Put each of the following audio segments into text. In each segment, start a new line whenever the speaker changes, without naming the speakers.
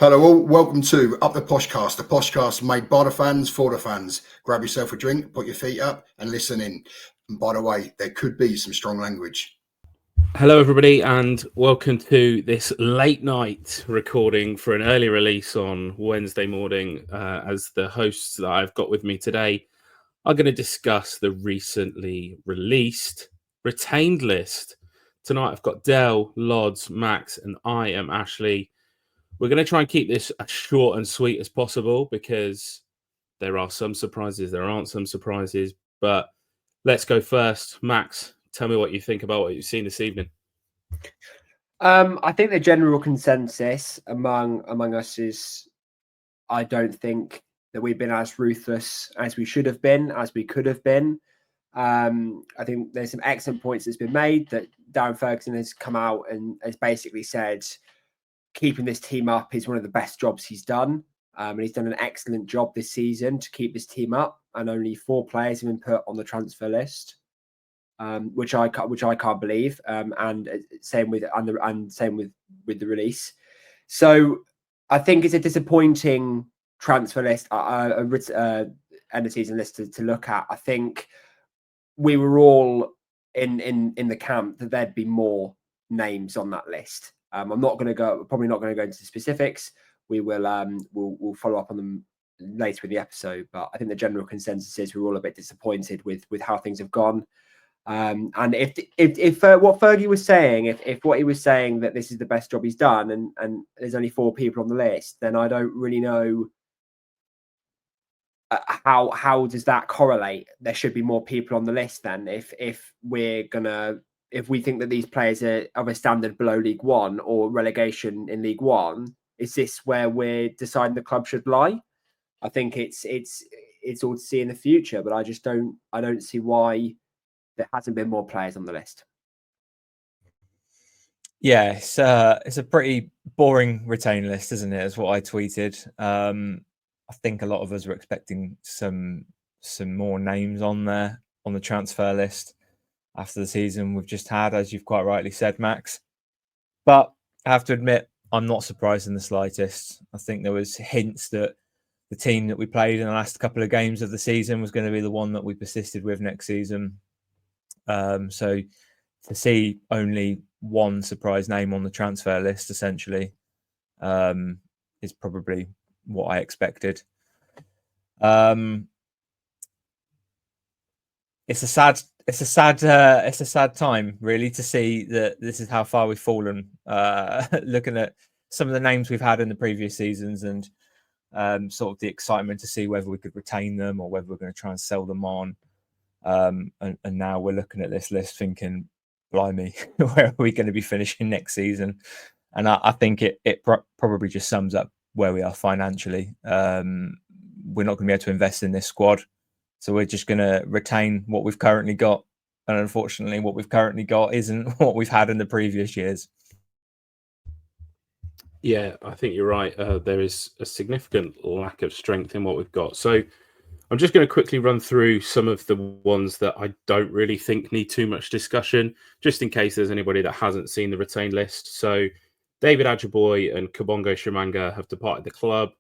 Hello all, welcome to Up the Poshcast, the Poshcast made by the fans for the fans. Grab yourself a drink, put your feet up and listen in. And by the way, there could be some strong language.
Hello everybody and welcome to this late night recording for an early release on Wednesday morning, as the hosts that I've got with me today are going to discuss the recently released retained list. Tonight I've got Dell, Lodz, Max and I am Ashley. We're going to try and keep this as short and sweet as possible because there are some surprises, there aren't some surprises, but let's go first. Max, tell me what you think about what you've seen this evening.
I think the general consensus among us is I don't think that we've been as ruthless as we should have been, as we could have been. I think there's some excellent points that's been made that Darren Ferguson has come out and has basically said keeping this team up is one of the best jobs he's done. And he's done an excellent job this season to keep this team up. And only 4 players have been put on the transfer list, which I can't believe. And same with the release. So I think it's a disappointing transfer list, end of season list to look at. I think we were all in the camp that there'd be more names on that list. I'm probably not going to go into the specifics. We will we'll follow up on them later in the episode. But I think the general consensus is we're all a bit disappointed with how things have gone. And if what Fergie was saying, if what he was saying that this is the best job he's done, and there's only 4 people on the list, then I don't really know how does that correlate. There should be more people on the list then if we think that these players are of a standard below League One or relegation in League One. Is this where we're deciding the club should lie? I think it's all to see in the future, but I don't see why there hasn't been more players on the list.
Yeah, it's a pretty boring retain list, isn't it? Is what I tweeted. I think a lot of us were expecting some more names on there on the transfer list after the season we've just had, as you've quite rightly said, Max. But I have to admit, I'm not surprised in the slightest. I think there was hints that the team that we played in the last couple of games of the season was going to be the one that we persisted with next season. So to see only one surprise name on the transfer list, essentially, is probably what I expected. It's a sad time, really, to see that this is how far we've fallen. Looking at some of the names we've had in the previous seasons and sort of the excitement to see whether we could retain them or whether we're going to try and sell them on. And now we're looking at this list thinking, blimey, where are we going to be finishing next season? And I think it probably just sums up where we are financially. We're not going to be able to invest in this squad. So we're just going to retain what we've currently got. And unfortunately, what we've currently got isn't what we've had in the previous years.
Yeah, I think you're right. There is a significant lack of strength in what we've got. So I'm just going to quickly run through some of the ones that I don't really think need too much discussion, just in case there's anybody that hasn't seen the retained list. So David Ajiboye and Kabongo Shimanga have departed the club.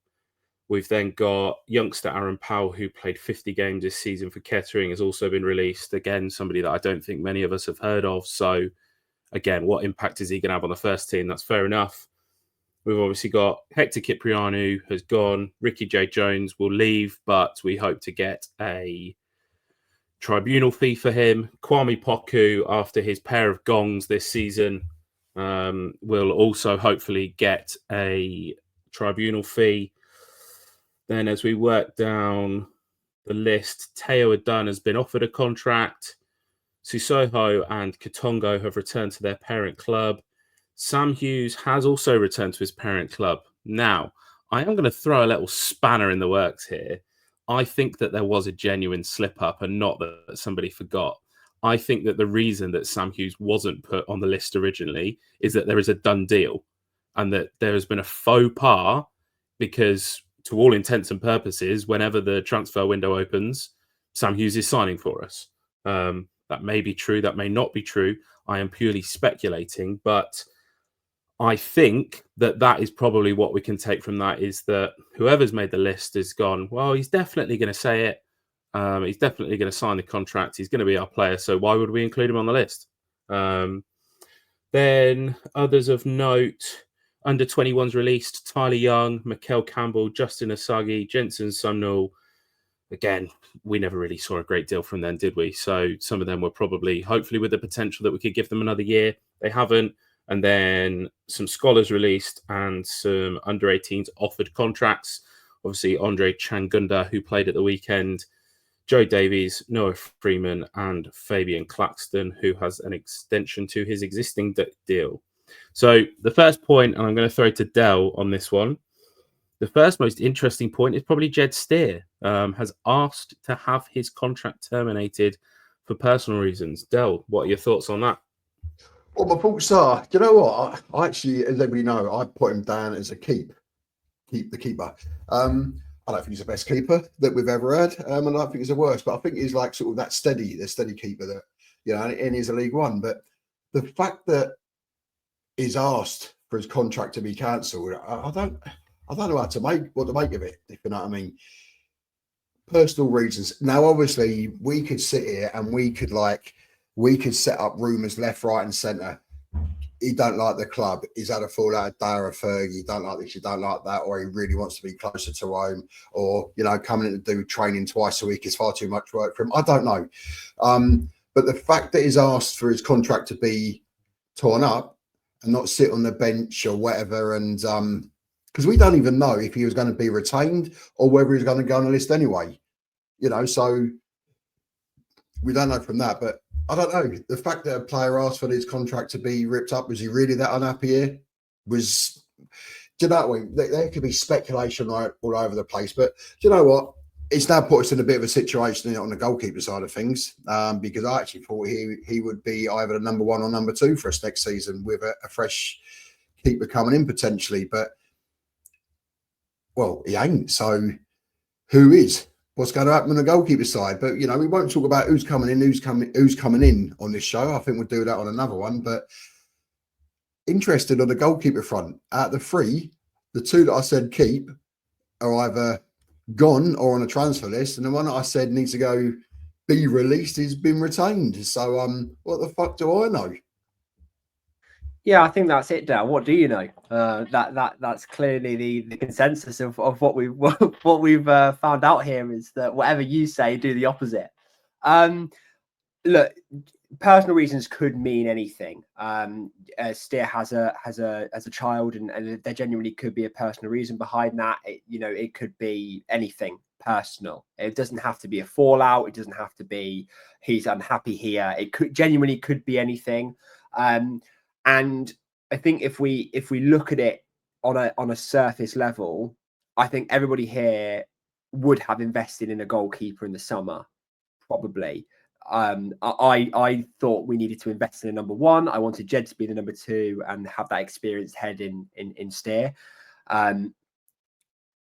We've then got youngster Aaron Powell, who played 50 games this season for Kettering, has also been released. Again, somebody that I don't think many of us have heard of. So again, what impact is he going to have on the first team? That's fair enough. We've obviously got Hector Kiprianou has gone. Ricky J. Jones will leave, but we hope to get a tribunal fee for him. Kwame Poku, after his pair of gongs this season, will also hopefully get a tribunal fee. Then as we work down the list, Teo Adun has been offered a contract. Susoho and Katongo have returned to their parent club. Sam Hughes has also returned to his parent club. Now, I am going to throw a little spanner in the works here. I think that there was a genuine slip-up and not that somebody forgot. I think that the reason that Sam Hughes wasn't put on the list originally is that there is a done deal and that there has been a faux pas because, to all intents and purposes, whenever the transfer window opens, Sam Hughes is signing for us. That may be true. That may not be true. I am purely speculating, but I think that is probably what we can take from that, is that whoever's made the list has gone, well, he's definitely going to say it. He's definitely going to sign the contract. He's going to be our player. So why would we include him on the list? Then others of note, under 21s released, Tyler Young, Mikel Campbell, Justin Asagi, Jensen Sumnall. Again, we never really saw a great deal from them, did we? So some of them were probably, hopefully with the potential that we could give them another year. They haven't. And then some scholars released and some under 18s offered contracts. Obviously, Andre Changunda, who played at the weekend, Joe Davies, Noah Freeman, and Fabian Claxton, who has an extension to his existing deal. So the first point, and I'm going to throw to Dell on this one, the first most interesting point is probably Jed Steer has asked to have his contract terminated for personal reasons. Dell, what are your thoughts on that?
Well, my thoughts are, you know what? I actually, as everybody know, I put him down as a keep the keeper. I don't think he's the best keeper that we've ever had, and I don't think he's the worst, but I think he's like sort of that steady keeper that, you know, and he's a League One. But the fact that he's asked for his contract to be cancelled, I don't know what to make of it, if you know what I mean. Personal reasons. Now, obviously, we could sit here and we could set up rumours left, right, and centre. He don't like the club. He's had a fallout with Dara Fergie. You don't like this, you don't like that, or he really wants to be closer to home, or, you know, coming in to do training twice a week is far too much work for him. I don't know. But the fact that he's asked for his contract to be torn up and not sit on the bench or whatever, and because we don't even know if he was going to be retained or whether he was going to go on the list anyway, you know, so we don't know from that. But I don't know. The fact that a player asked for his contract to be ripped up, was he really that unhappy here? Do you know what? There could be speculation all over the place. But do you know what? It's now put us in a bit of a situation on the goalkeeper side of things, because I actually thought he would be either the number one or number two for us next season with a fresh keeper coming in potentially. But, well, he ain't. So who is? What's going to happen on the goalkeeper side? But, you know, we won't talk about who's coming in, who's coming in on this show. I think we'll do that on another one. But interested on the goalkeeper front. Out of the three, the two that I said keep are either gone or on a transfer list, and the one that I said needs to go be released has been retained. So what the fuck do I know?
Yeah, I think that's it, Dale. What do you know? That's clearly the consensus of what we've found out here, is that whatever you say, do the opposite. Look, personal reasons could mean anything. Steer has a child, and there genuinely could be a personal reason behind that. It could be anything personal. It doesn't have to be a fallout. It doesn't have to be he's unhappy here. It could genuinely be anything. And I think if we look at it on a surface level, I think everybody here would have invested in a goalkeeper in the summer, probably. I thought we needed to invest in a number one. I wanted Jed to be the number two and have that experienced head in Steer.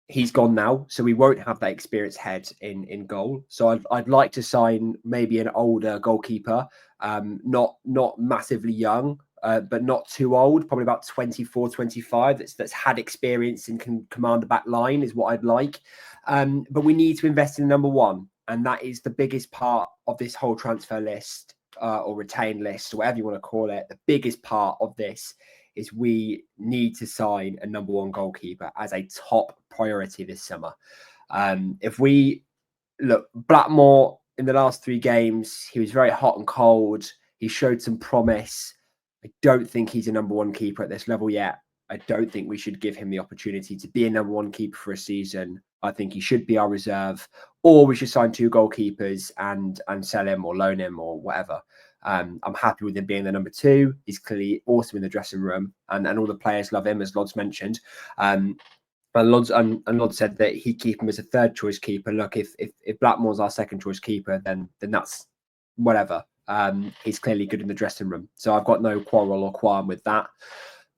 He's gone now, so we won't have that experienced head in goal. So I'd like to sign maybe an older goalkeeper, not massively young, but not too old, probably about 24, 25, that's had experience and can command the back line is what I'd like. But we need to invest in number one. And that is the biggest part of this whole transfer list or retained list, or whatever you want to call it. The biggest part of this is we need to sign a number one goalkeeper as a top priority this summer. If we look, Blackmore in the last 3 games, he was very hot and cold. He showed some promise. I don't think he's a number one keeper at this level yet. I don't think we should give him the opportunity to be a number one keeper for a season. I think he should be our reserve, or we should sign 2 goalkeepers and sell him or loan him or whatever. I'm happy with him being the number 2. He's clearly awesome in the dressing room, and all the players love him, as Lodz mentioned. And Lodz said that he'd keep him as a 3rd choice keeper. Look, if Blackmore's our 2nd choice keeper, then that's whatever. He's clearly good in the dressing room, so I've got no quarrel or qualm with that.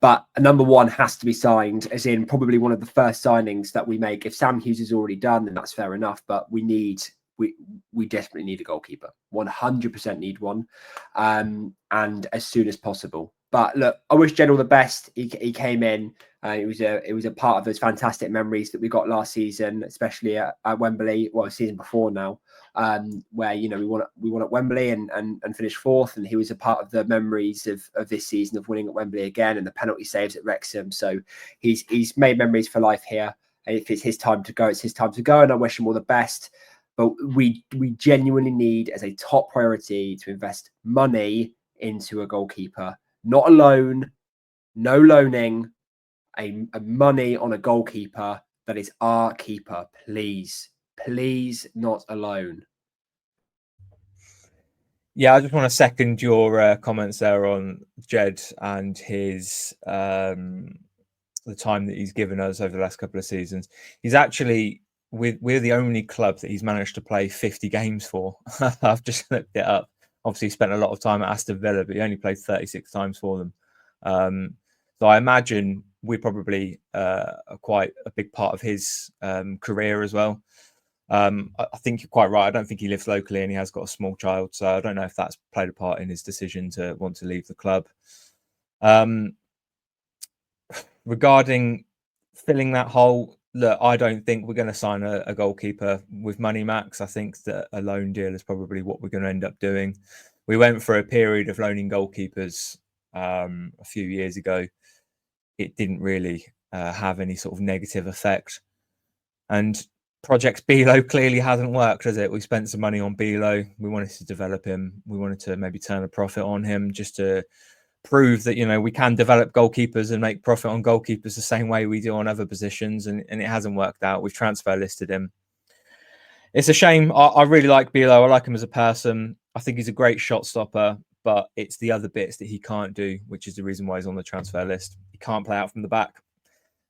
But a number one has to be signed, as in probably one of the first signings that we make. If Sam Hughes is already done, then that's fair enough. But we desperately need a goalkeeper. 100% need one, and as soon as possible. But look, I wish Jed all the best. He came in. It was a part of those fantastic memories that we got last season, especially at Wembley. Well, season before now, where we won at Wembley and finished fourth, and he was a part of the memories of this season of winning at Wembley again and the penalty saves at Wrexham. So he's made memories for life here. And if it's his time to go, it's his time to go, and I wish him all the best. But we genuinely need, as a top priority, to invest money into a goalkeeper. Not a loan, no loaning, a money on a goalkeeper that is our keeper, please. Please, not a loan.
Yeah, I just want to second your comments there on Jed and his the time that he's given us over the last couple of seasons. He's actually, we're the only club that he's managed to play 50 games for. I've just looked it up. Obviously, he spent a lot of time at Aston Villa, but he only played 36 times for them. So I imagine we're probably quite a big part of his career as well. I think you're quite right. I don't think he lives locally and he has got a small child. So I don't know if that's played a part in his decision to want to leave the club. Regarding filling that hole, look, I don't think we're going to sign a goalkeeper with money, Max. I think that a loan deal is probably what we're going to end up doing. We went for a period of loaning goalkeepers a few years ago. It didn't really have any sort of negative effect. And Project Bilo clearly hasn't worked, has it? We spent some money on Bilo. We wanted to develop him. We wanted to maybe turn a profit on him just to prove that, we can develop goalkeepers and make profit on goalkeepers the same way we do on other positions. And it hasn't worked out. We've transfer listed him. It's a shame. I really like Bilo. I like him as a person. I think he's a great shot stopper, but it's the other bits that he can't do, which is the reason why he's on the transfer list. He can't play out from the back.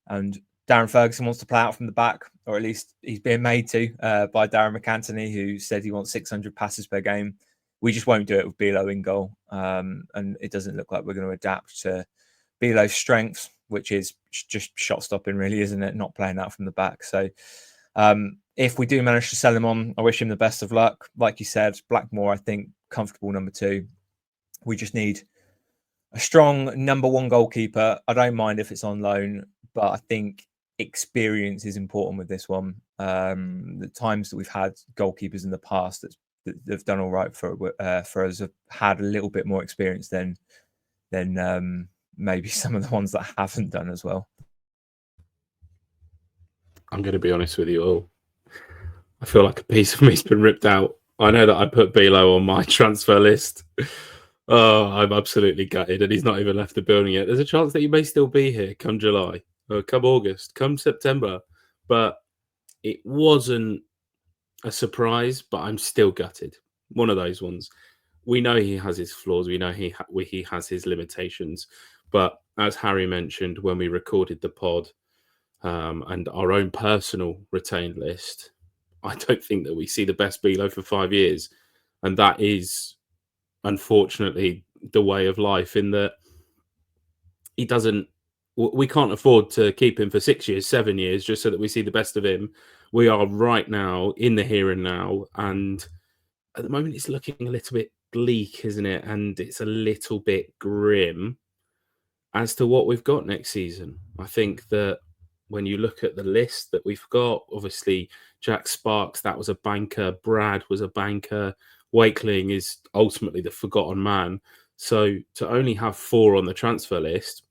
And Darren Ferguson wants to play out from the back, or at least he's being made to by Darren McAntony, who said he wants 600 passes per game. We just won't do it with Bilo in goal. And it doesn't look like we're going to adapt to Bilo's strengths, which is just shot stopping, really, isn't it? Not playing out from the back. So if we do manage to sell him on, I wish him the best of luck. Like you said, Blackmore, I think, comfortable number 2. We just need a strong number 1 goalkeeper. I don't mind if it's on loan, but I think experience is important with this one. The times that we've had goalkeepers in the past that have done all right for us have had a little bit more experience than maybe some of the ones that haven't done as well.
I'm going to be honest with you all. I feel like a piece of me's been ripped out. I know that I put Bilo on my transfer list. Oh, I'm absolutely gutted, and he's not even left the building yet. There's a chance that he may still be here come July, or come August, come September. But it wasn't a surprise, but I'm still gutted. One of those ones. We know he has his flaws. We know he has his limitations. But as Harry mentioned when we recorded the pod and our own personal retained list, I don't think that we see the best Bilo for 5 years. And that is, unfortunately, the way of life, in that we can't afford to keep him for 6 years, 7 years, just so that we see the best of him. We are right now in the here and now. And at the moment, it's looking a little bit bleak, isn't it? And it's a little bit grim as to what we've got next season. I think that when you look at the list that we've got, obviously Jack Sparks, that was a banker. Brad was a banker. Wakeling is ultimately the forgotten man. So to only have 4 on the transfer list,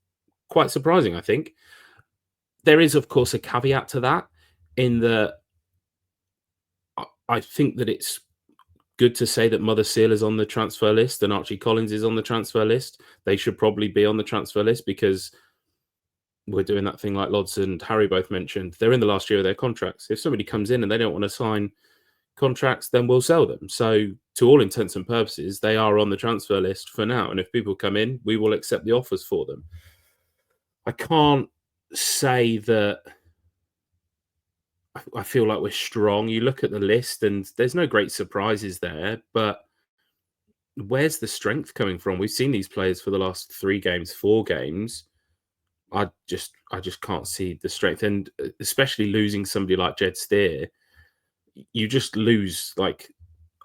quite surprising, I think. There is, of course, a caveat to that, in that I think that it's good to say that Mother Seal is on the transfer list and Archie Collins is on the transfer list. They should probably be on the transfer list, because we're doing that thing like Lodz and Harry both mentioned. They're in the last year of their contracts. If somebody comes in and they don't want to sign contracts, then we'll sell them. So to all intents and purposes, they are on the transfer list for now. And if people come in, we will accept the offers for them. I can't say that I feel like we're strong. You look at the list and there's no great surprises there, but where's the strength coming from? We've seen these players for the last 3 games, 4 games. I just can't see the strength. And especially losing somebody like Jed Steer, you just lose, like,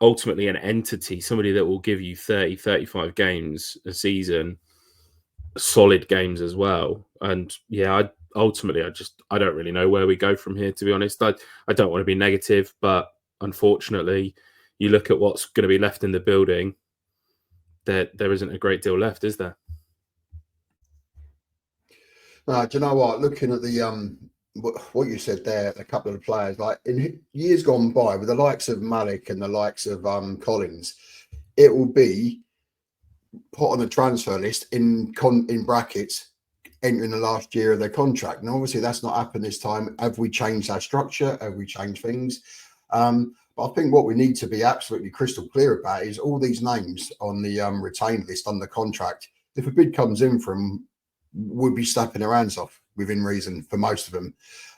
ultimately an entity, somebody that will give you 30, 35 games a season. solid games as well. And yeah, I don't really know where we go from here, to be honest. I don't want to be negative, but unfortunately, you look at what's going to be left in the building, there isn't a great deal left, is there?
Do you know what? Looking at the what you said there, a couple of the players, like in years gone by, with the likes of Malik and the likes of Collins, it will be put on the transfer list in brackets entering the last year of their contract. And obviously that's not happened this time. Have we changed our structure? Have we changed things? But I think what we need to be absolutely crystal clear about is all these names on the retained list on the contract. If a bid comes in from, we'll be snapping our hands off within reason for most of them.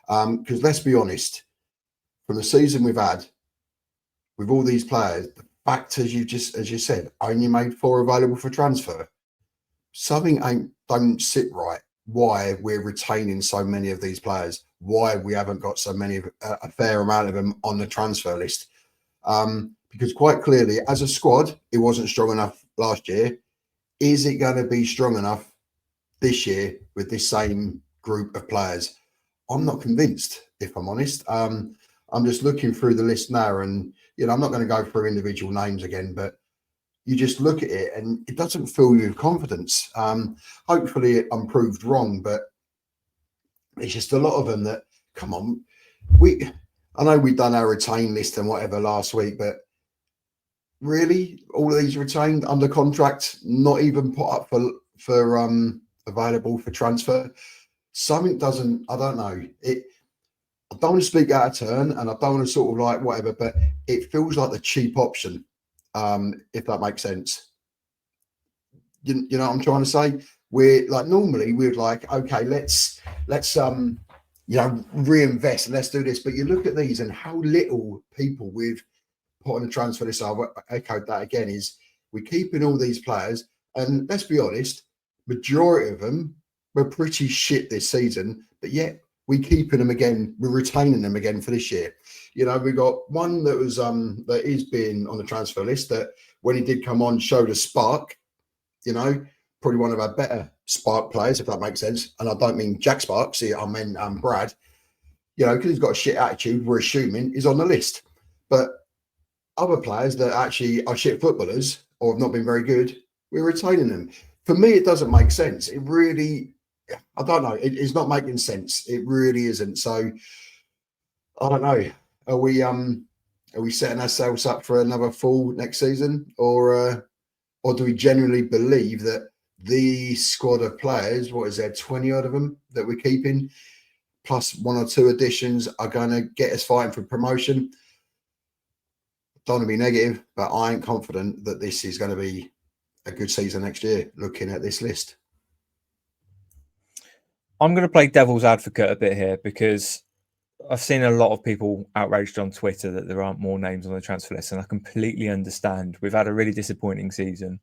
Because let's be honest, from the season we've had with all these players, the fact, as you said, only made 4 available for transfer. Something don't sit right. Why we're retaining so many of these players? Why we haven't got so many, a fair amount of them on the transfer list? Because quite clearly, as a squad, it wasn't strong enough last year. Is it going to be strong enough this year with this same group of players? I'm not convinced, if I'm honest. I'm just looking through the list now, and I'm not going to go through individual names again, but you just look at it and it doesn't fill you with confidence. Hopefully I'm proved wrong, but it's just a lot of them that, come on, I know we've done our retain list and whatever last week, but really, all of these retained under contract, not even put up for available for transfer. Something doesn't, I don't know. I don't want to speak out of turn, and I don't want to sort of like whatever, but it feels like the cheap option, if that makes sense. You know what I'm trying to say? We're like, normally we'd like, okay, let's reinvest and let's do this. But you look at these and how little people we've put on the transfer list. I've echoed that again, is we're keeping all these players, and let's be honest, majority of them were pretty shit this season, but yet we're keeping them again, we're retaining them again for this year. We got one that was that is being on the transfer list that when he did come on showed a spark, probably one of our better spark players, if that makes sense. And I don't mean Jack Sparks, I mean Brad, because he's got a shit attitude, we're assuming is on the list. But other players that actually are shit footballers or have not been very good, we're retaining them. For me, it doesn't make sense. It really, I don't know. It's not making sense. It really isn't. So I don't know. Are we setting ourselves up for another fall next season, or do we genuinely believe that the squad of players, what is there, 20 odd of them that we're keeping, plus 1 or 2 additions, are going to get us fighting for promotion? Don't want to be negative, but I ain't confident that this is going to be a good season next year, looking at this list.
I'm going to play devil's advocate a bit here, because I've seen a lot of people outraged on Twitter that there aren't more names on the transfer list, and I completely understand. We've had a really disappointing season.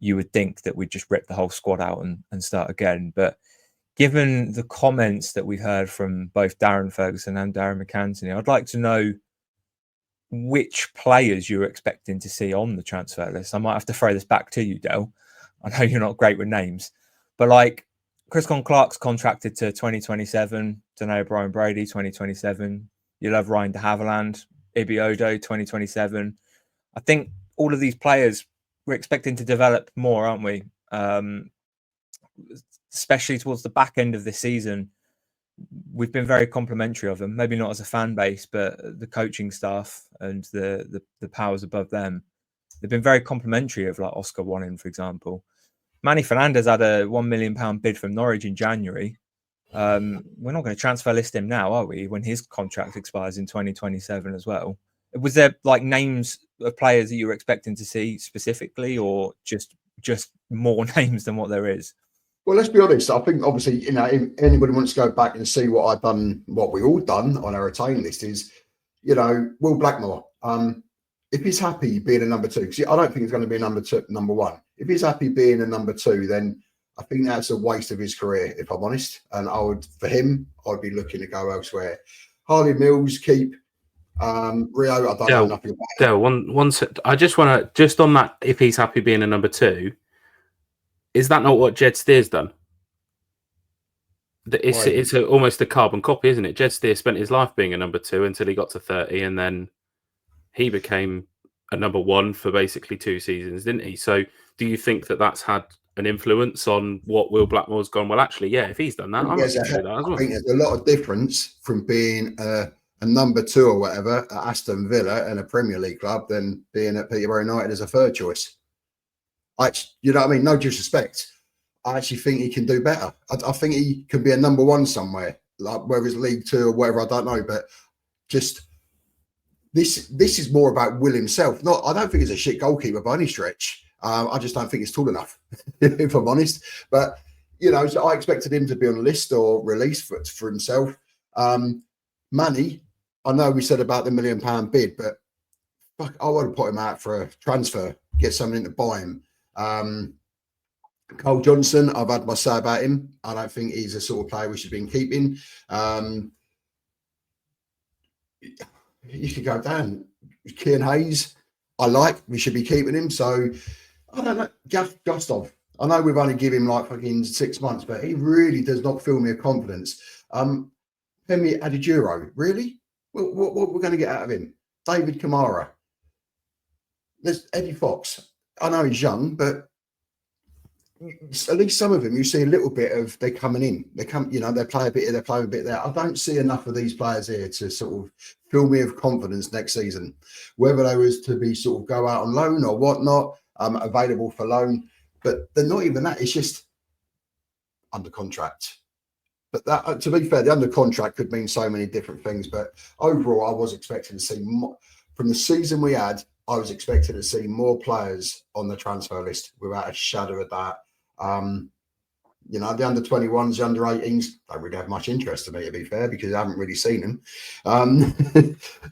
You would think that we'd just rip the whole squad out and start again. But given the comments that we've heard from both Darren Ferguson and Darren McAntony, I'd like to know which players you're expecting to see on the transfer list. I might have to throw this back to you, Del. I know you're not great with names, but like Chris Clark's contracted to 2027, Danae Brian Brady 2027. You'll have Ryan de Havilland, Ibi Odo 2027. I think all of these players we're expecting to develop more, aren't we? Especially towards the back end of this season. We've been very complimentary of them, maybe not as a fan base, but the coaching staff and the powers above them. They've been very complimentary of like Oscar Wannin, for example. Manny Fernandez had a £1 million bid from Norwich in January. We're not going to transfer list him now, are we? When his contract expires in 2027 as well. Was there like names of players that you were expecting to see specifically, or just more names than what there is?
Well, let's be honest. I think obviously, if anybody wants to go back and see what I've done, what we all done on our retain list is, Will Blackmore. If he's happy being a number 2, because I don't think he's going to be a number 1. If he's happy being a number 2, then I think that's a waste of his career, if I'm honest. And I'd be looking to go elsewhere. Harley Mills, keep. Rio, I don't know nothing about.
One sec. I just want to, just on that, if he's happy being a number 2, Is that not what Jed Steer's done? It's almost a carbon copy, isn't it? Jed Steer spent his life being a number 2 until he got to 30, and then he became a number 1 for basically 2 seasons, didn't he? So do you think that that's had an influence on what Will Blackmore's gone? Well, actually, yeah, if he's done that, I'm going to do that as well.
I think there's a lot of difference from being a number 2 or whatever at Aston Villa and a Premier League club than being at Peterborough United as a third choice. You know what I mean? No disrespect. I actually think he can do better. I think he can be a number 1 somewhere, like whether it's League 2 or whatever, I don't know. But just this is more about Will himself. I don't think he's a shit goalkeeper by any stretch. I just don't think he's tall enough, if I'm honest. But, you know, so I expected him to be on a list or release for himself. Money, I know we said about the £1 million bid, but fuck, I would have put him out for a transfer, get something to buy him. Cole Johnson, I've had my say about him. I don't think he's a sort of player we should have been keeping. You could go down. Kieran Hayes, we should be keeping him. So, I don't know. Gustov, I know we've only given him like fucking 6 months, but he really does not fill me with confidence. Femi Adeduro, really? What we're going to get out of him? David Kamara. There's Eddie Fox. I know he's young, but at least some of them, you see a little bit of they're coming in. They come, you know, they play a bit here, they play a bit there. I don't see enough of these players here to sort of fill me with confidence next season. Whether they was to be sort of go out on loan or whatnot, available for loan, but they're not even that. It's just under contract. But that, to be fair, the under contract could mean so many different things. But overall, I was expecting to see more from the season we had. I was expecting to see more players on the transfer list without a shadow of doubt. You know, the under 21s, the under 18s don't really have much interest to me, to be fair, because I haven't really seen them.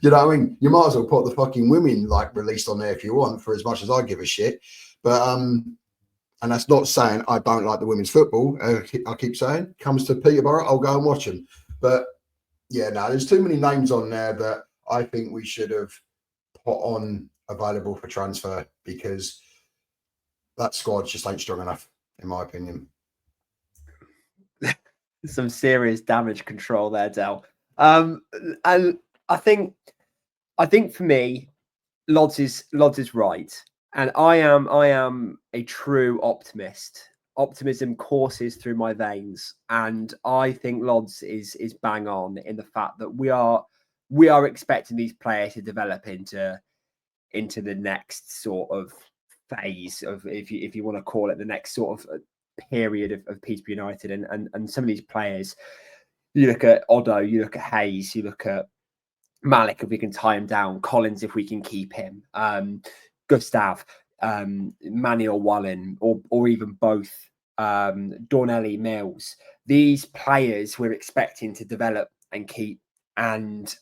You know what I mean? You might as well put the fucking women like released on there if you want, for as much as I give a shit. But and that's not saying I don't like the women's football. I keep saying, comes to Peterborough, I'll go and watch them. But yeah, no, there's too many names on there that I think we should have put on available for transfer, because that squad just ain't strong enough, in my opinion.
Some serious damage control there, Del. And I think for me, Lodz is right, and I am a true optimist. Optimism courses through my veins, and I think Lodz is bang on in the fact that we are expecting these players to develop into the next sort of phase of, if you want to call it, the next sort of period of Peterborough United, and some of these players, you look at Odo, you look at Hayes, you look at Malik if we can tie him down, Collins if we can keep him, Gustav, Manuel Wallen, or even both, Dornelli, Mills. These players we're expecting to develop and keep, and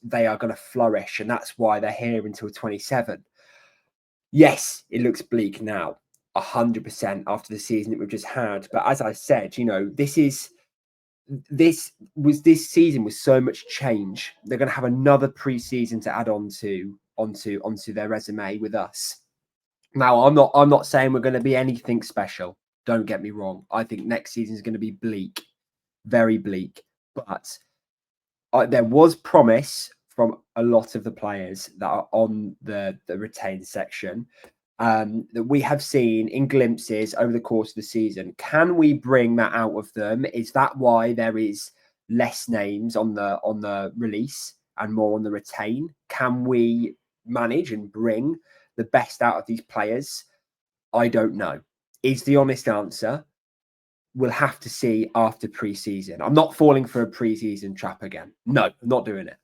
they are going to flourish, and that's why they're here until 27. Yes, it looks bleak now, 100% after the season that we've just had. But as I said, you know, this season was so much change. They're going to have another pre-season to add onto their resume with us. Now, I'm not saying we're going to be anything special. Don't get me wrong. I think next season is going to be bleak, very bleak. But there was promise from a lot of the players that are on the retained section, that we have seen in glimpses over the course of the season. Can we bring that out of them? Is that why there is less names on the release and more on the retain? Can we manage and bring the best out of these players? I don't know. Is the honest answer. We'll have to see after pre-season. I'm not falling for a pre-season trap again. No, I'm not doing it.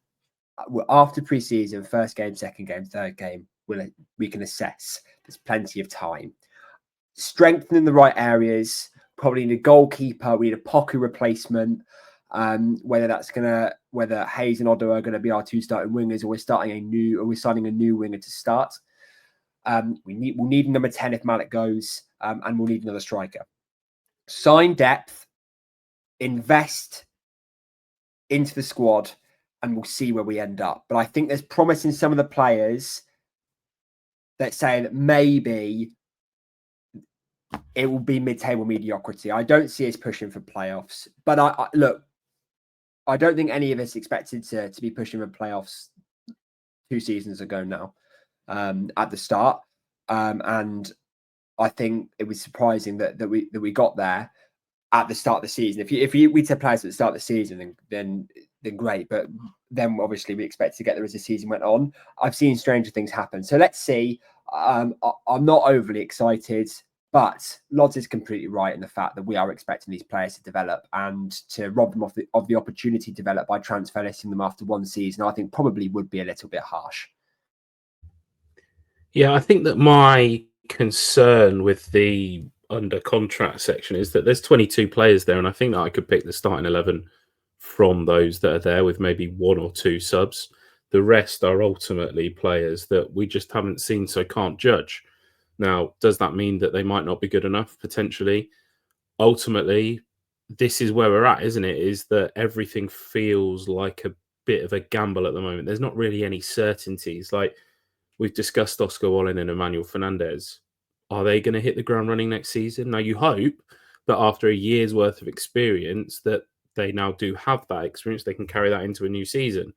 After pre-season, first game, second game, third game, we can assess. There's plenty of time. Strengthening the right areas. Probably need a goalkeeper. We need a Poku replacement. Whether Hayes and Odo are going to be our 2 starting wingers, or we're signing a new winger to start. We'll need number 10 if Malik goes, and we'll need another striker. Sign depth, invest into the squad, and we'll see where we end up. But I think there's promise in some of the players that say that maybe it will be mid-table mediocrity. I don't see us pushing for playoffs. But I look, I don't think any of us expected to be pushing for playoffs 2 seasons ago now at the start. And I think it was surprising that we got there at the start of the season. If we took players at the start of the season, then great. But then obviously we expect to get there as the season went on. I've seen stranger things happen. So let's see. I'm not overly excited, but Lodz is completely right in the fact that we are expecting these players to develop, and to rob them of the opportunity to develop by transfer listing them after 1 season, I think probably would be a little bit harsh.
Yeah, I think that my concern with the under contract section is that there's 22 players there, and I think that I could pick the starting 11 from those that are there with maybe 1 or 2 subs. The rest are ultimately players that we just haven't seen, so can't judge. Now, does that mean that they might not be good enough? Potentially. Ultimately, this is where we're at, isn't it? Is that everything feels like a bit of a gamble at the moment. There's not really any certainties. Like, we've discussed Oscar Wallen and Emmanuel Fernandez. Are they going to hit the ground running next season? Now, you hope that after a year's worth of experience that they now do have that experience, they can carry that into a new season.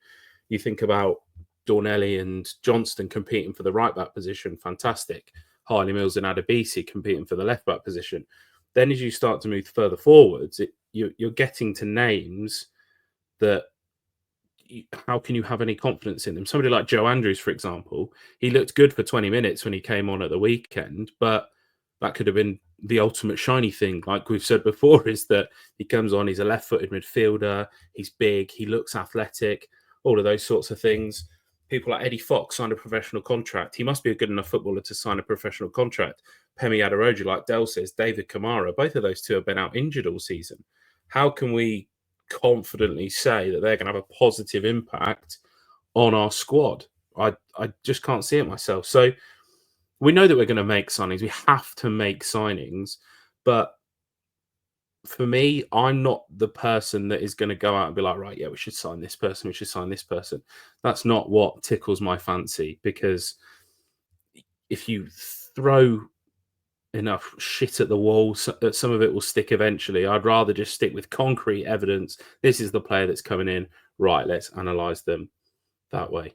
You think about Dornelli and Johnston competing for the right-back position, fantastic. Harley Mills and Adebisi competing for the left-back position. Then as you start to move further forwards, you're getting to names that how can you have any confidence in them? Somebody like Joe Andrews, for example, he looked good for 20 minutes when he came on at the weekend, but that could have been the ultimate shiny thing. Like we've said before, is that he comes on, he's a left-footed midfielder, he's big, he looks athletic, all of those sorts of things. People like Eddie Fox signed a professional contract. He must be a good enough footballer to sign a professional contract. Pemi Aderoja, like Del says, David Kamara, both of those two have been out injured all season. How can we confidently say that they're going to have a positive impact on our squad? I just can't see it myself. So we know that we're going to make signings. We have to make signings. But for me, I'm not the person that is going to go out and be like, right, yeah, we should sign this person. We should sign this person. That's not what tickles my fancy, because if you throw enough shit at the wall, some of it will stick eventually. I'd rather just stick with concrete evidence. This is the player that's coming in. Right, let's analyze them that way.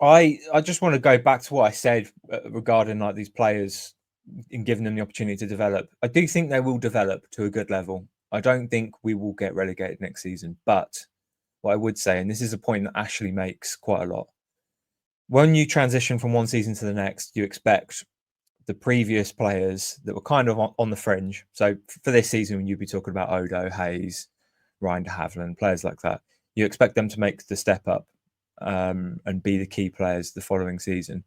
I just want to go back to what I said regarding like these players and giving them the opportunity to develop. I do think they will develop to a good level. I don't think we will get relegated next season. But what I would say, and this is a point that Ashley makes quite a lot, when you transition from one season to the next, you expect the previous players that were kind of on the fringe. So for this season, you'd be talking about Odo, Hayes, Ryan de Havilland, players like that. You expect them to make the step up and be the key players the following season.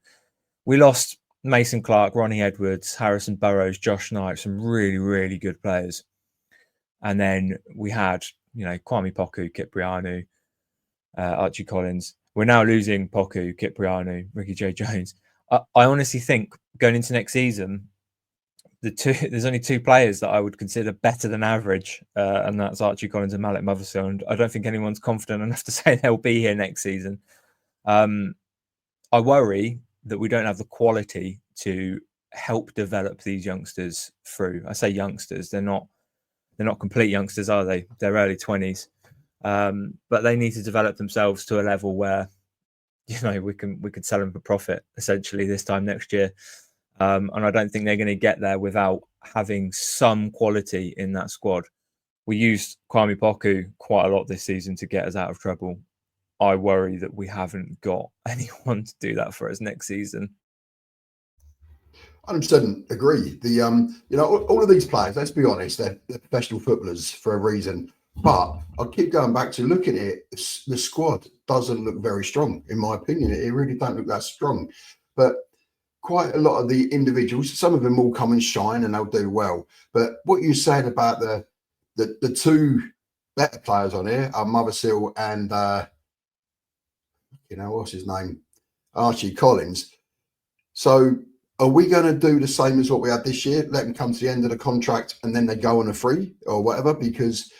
We lost Mason Clark, Ronnie Edwards, Harrison Burrows, Josh Knight, some really, really good players. And then we had, Kwame Poku, Kiprianu, Archie Collins. We're now losing Poku, Kiprianu, Ricky J. Jones. I honestly think going into next season, there's only 2 players that I would consider better than average, and that's Archie Collins and Malik Motherson. I don't think anyone's confident enough to say they'll be here next season. I worry that we don't have the quality to help develop these youngsters through. I say youngsters; they're not complete youngsters, are they? They're early 20s, but they need to develop themselves to a level where we could sell them for profit essentially this time next year. And I don't think they're going to get there without having some quality in that squad. We used Kwame Poku quite a lot this season to get us out of trouble. I worry that we haven't got anyone to do that for us next season.
100% agree. All of these players, let's be honest, they're professional footballers for a reason. But I'll keep going back to look at it. The squad doesn't look very strong, in my opinion. It really don't look that strong. But quite a lot of the individuals, some of them will come and shine and they'll do well. But what you said about the 2 better players on here are Mothersill and what's his name, Archie Collins. So are we going to do the same as what we had this year? Let them come to the end of the contract and then they go on a free or whatever? Because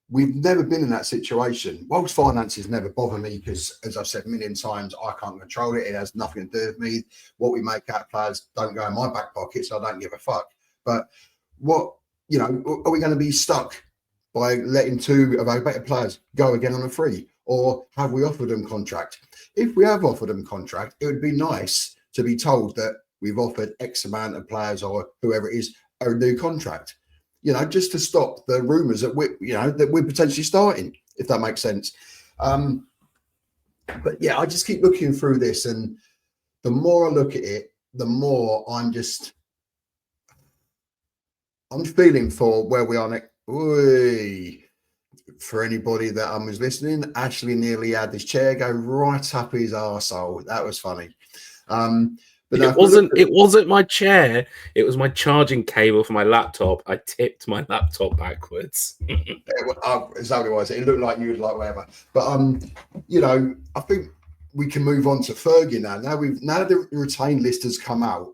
we've never been in that situation. Whilst finances never bother me because, as I've said a million times, I can't control it. It has nothing to do with me. What we make out of players don't go in my back pocket, so I don't give a fuck. But what, are we going to be stuck by letting two of our better players go again on a free? Or have we offered them contract? If we have offered them contract, it would be nice to be told that we've offered X amount of players or whoever it is a new contract. Just to stop the rumours that we're potentially starting, if that makes sense. But yeah, I just keep looking through this, and the more I look at it, the more I'm feeling for where we are next. For anybody that was listening, Ashley nearly had his chair go right up his arsehole. That was funny. But
it wasn't my chair. It was my charging cable for my laptop. I tipped my laptop backwards.
Exactly was. It looked like you would like whatever. But I think we can move on to Fergie now. Now the retained list has come out,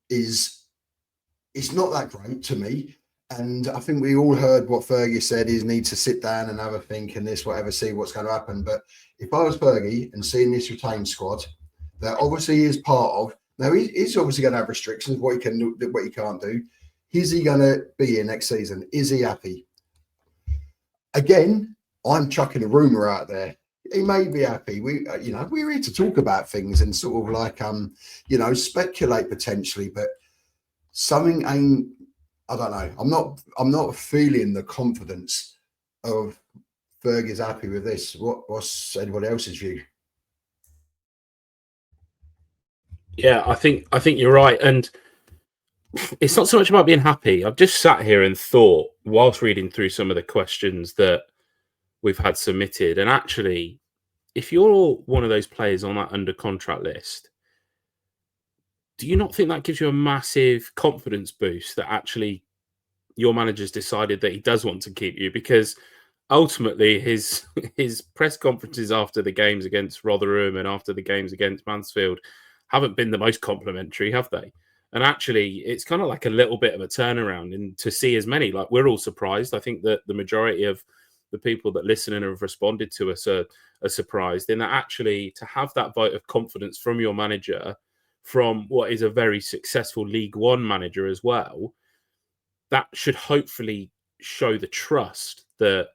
it's not that great to me. And I think we all heard what Fergie said. He needs to sit down and have a think and this, whatever, see what's going to happen. But if I was Fergie and seeing this retained squad that obviously he is part of, now he's obviously going to have restrictions, what he can do, what he can't do. Is he going to be here next season? Is he happy? Again, I'm chucking a rumor out there. He may be happy. We're here to talk about things and sort of like, speculate potentially, but something ain't. I don't know. I'm not feeling the confidence of Fergie's happy with this. What's anybody else's view?
Yeah, I think you're right, and it's not so much about being happy. I've just sat here and thought whilst reading through some of the questions that we've had submitted, and actually, if you're one of those players on that under contract list, do you not think that gives you a massive confidence boost that actually your manager's decided that he does want to keep you? Because ultimately his press conferences after the games against Rotherham and after the games against Mansfield haven't been the most complimentary, have they? And actually, it's kind of like a little bit of a turnaround, and to see as many, like, we're all surprised. I think that the majority of the people that listen and have responded to us are surprised in that actually to have that vote of confidence from your manager, from what is a very successful League One manager as well, that should hopefully show the trust that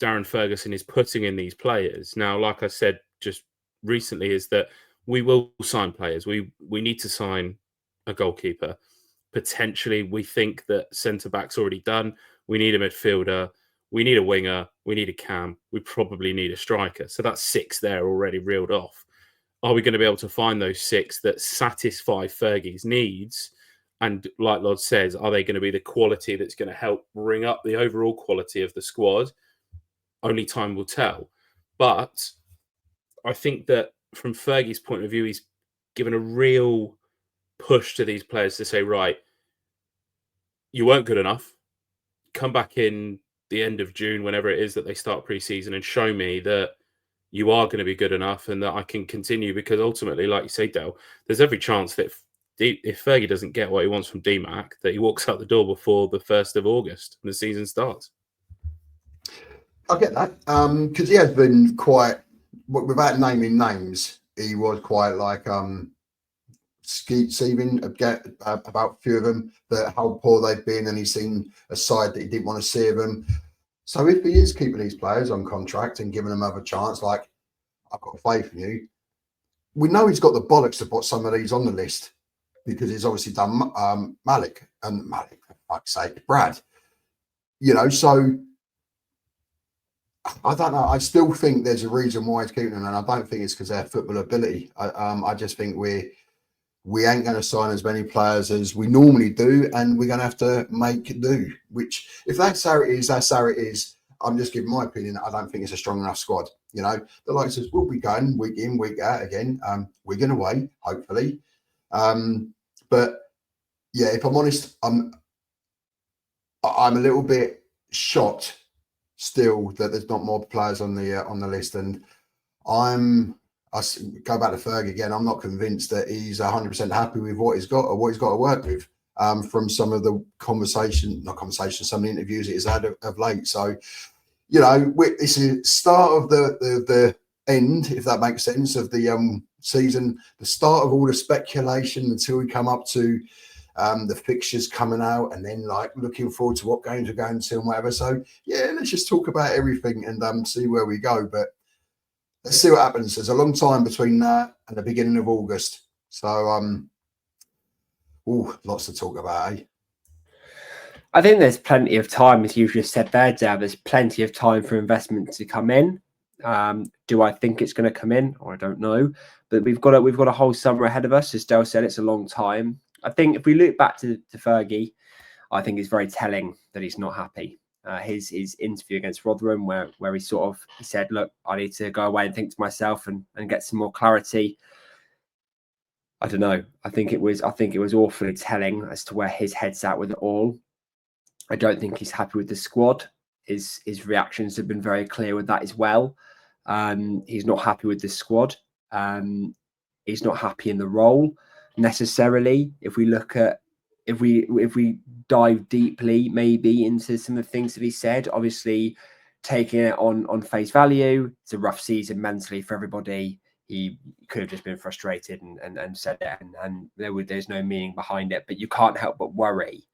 Darren Ferguson is putting in these players. Now, like I said just recently, is that we will sign players. We need to sign a goalkeeper. Potentially, we think that centre-back's already done. We need a midfielder. We need a winger. We need a cam. We probably need a striker. So that's 6 there already reeled off. Are we going to be able to find those 6 that satisfy Fergie's needs? And like Lodz says, are they going to be the quality that's going to help bring up the overall quality of the squad? Only time will tell. But I think that from Fergie's point of view, he's given a real push to these players to say, right, you weren't good enough. Come back in the end of June, whenever it is that they start pre-season, and show me that you are going to be good enough and that I can continue. Because ultimately, like you say, Dale, there's every chance that if Fergie doesn't get what he wants from DMAC, that he walks out the door before the 1st of August and the season starts.
I get that. Because he has been quite, without naming names, he was quite like skeet-seething about a few of them, that how poor they've been, and he's seen a side that he didn't want to see of them. So if he is keeping these players on contract and giving them another chance, like, I've got faith in you, we know he's got the bollocks to put some of these on the list, because he's obviously done Malik, for fuck's sake, Brad. So I don't know. I still think there's a reason why he's keeping them, and I don't think it's because of their football ability. I just think we ain't going to sign as many players as we normally do, and we're going to have to make do. Which, if that's how it is, that's how it is. I'm just giving my opinion. I don't think it's a strong enough squad. The likes of we'll be going week in, week out again. We're going away, hopefully. But yeah, if I'm honest, I'm a little bit shocked still that there's not more players on the list, and I go back to Ferg again. I'm not convinced that he's 100% happy with what he's got or what he's got to work with. from some of the some of the interviews he's had of late. So, you know, this is start of the end, if that makes sense, of the season, the start of all the speculation until we come up to the fixtures coming out, and then like looking forward to what games are going to and whatever. So yeah, let's just talk about everything and see where we go. But let's see what happens. There's a long time between that and the beginning of August. So lots to talk about, eh?
I think there's plenty of time, as you just said there, Dev. There's plenty of time for investment to come in. Do I think it's going to come in? Or I don't know. But we've got a whole summer ahead of us. As Del said, it's a long time. I think if we look back to Fergie, I think it's very telling that he's not happy. His interview against Rotherham, where he said, "Look, I need to go away and think to myself and get some more clarity." I don't know. I think it was awfully telling as to where his head's at with it all. I don't think he's happy with the squad. His reactions have been very clear with that as well. He's not happy with the squad. He's not happy in the role necessarily. If we dive deeply maybe into some of the things that he said, obviously taking it on face value, it's a rough season mentally for everybody. He could have just been frustrated and said it, and there's no meaning behind it. But you can't help but worry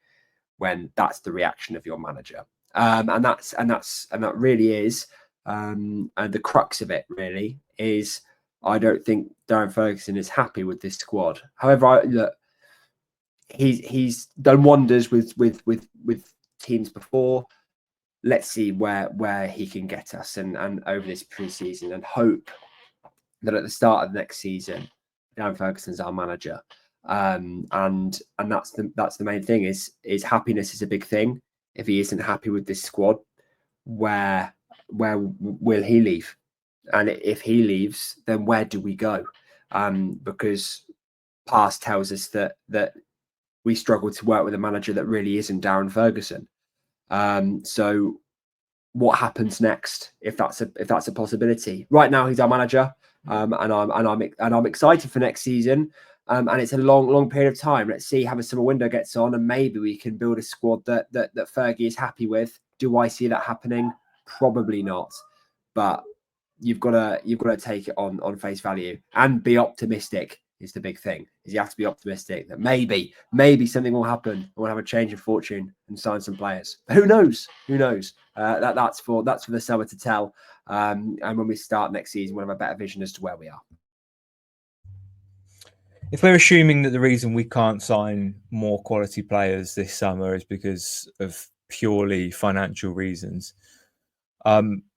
when that's the reaction of your manager, and that really is, and the crux of it really is. I don't think Darren Ferguson is happy with this squad. However, look, he's done wonders with teams before. Let's see where he can get us and over this pre-season, and hope that at the start of the next season, Darren Ferguson's our manager. And that's the main thing. Is happiness is a big thing. If he isn't happy with this squad, where will he leave? And if he leaves, then where do we go? Because past tells us that we struggle to work with a manager that really isn't Darren Ferguson. So what happens next if that's a possibility? Right now, he's our manager, and I'm excited for next season. And it's a long period of time. Let's see how the summer window gets on, and maybe we can build a squad that Fergie is happy with. Do I see that happening? Probably not. But you've got to take it on face value and be optimistic. Is the big thing. Is you have to be optimistic that maybe something will happen. We'll have a change of fortune and sign some players. Who knows? That's for the summer to tell. And when we start next season, we'll have a better vision as to where we are.
If we're assuming that the reason we can't sign more quality players this summer is because of purely financial reasons,